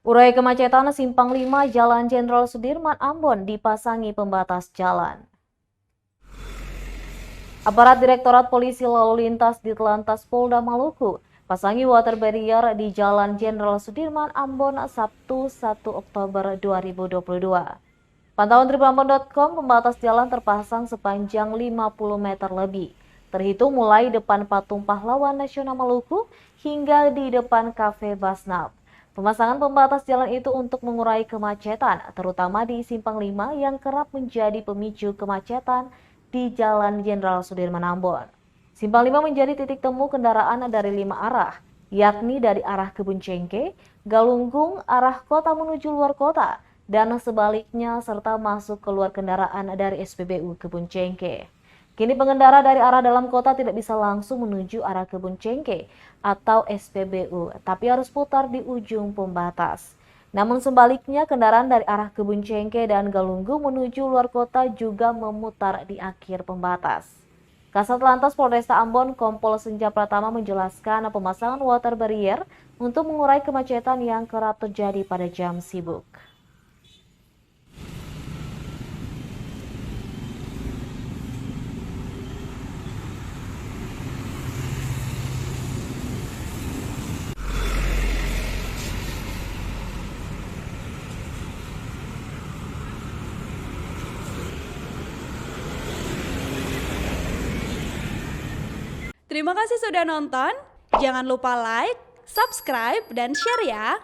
Urai kemacetan Simpang 5 Jalan Jenderal Sudirman Ambon dipasangi pembatas jalan. Aparat Direktorat Polisi Lalu Lintas di Telantas Polda Maluku pasangi water barrier di Jalan Jenderal Sudirman Ambon Sabtu 1 Oktober 2022. Pantauan tribunambon.com, pembatas jalan terpasang sepanjang 50 meter lebih, terhitung mulai depan Patung Pahlawan Nasional Maluku hingga di depan Cafe Basnap. Pemasangan pembatas jalan itu untuk mengurai kemacetan, terutama di Simpang 5 yang kerap menjadi pemicu kemacetan di Jalan Jenderal Sudirman Ambon. Simpang 5 menjadi titik temu kendaraan dari 5 arah, yakni dari arah Kebun Cengkeh, Galunggung, arah kota menuju luar kota, dan sebaliknya serta masuk keluar kendaraan dari SPBU Kebun Cengkeh. Kini pengendara dari arah dalam kota tidak bisa langsung menuju arah Kebun Cengkeh atau SPBU, tapi harus putar di ujung pembatas. Namun sebaliknya, kendaraan dari arah Kebun Cengkeh dan Galunggung menuju luar kota juga memutar di akhir pembatas. Kasat Lantas Polresta Ambon Kompol Senja Pratama menjelaskan pemasangan water barrier untuk mengurai kemacetan yang kerap terjadi pada jam sibuk. Terima kasih sudah nonton. Jangan lupa like, subscribe, dan share ya.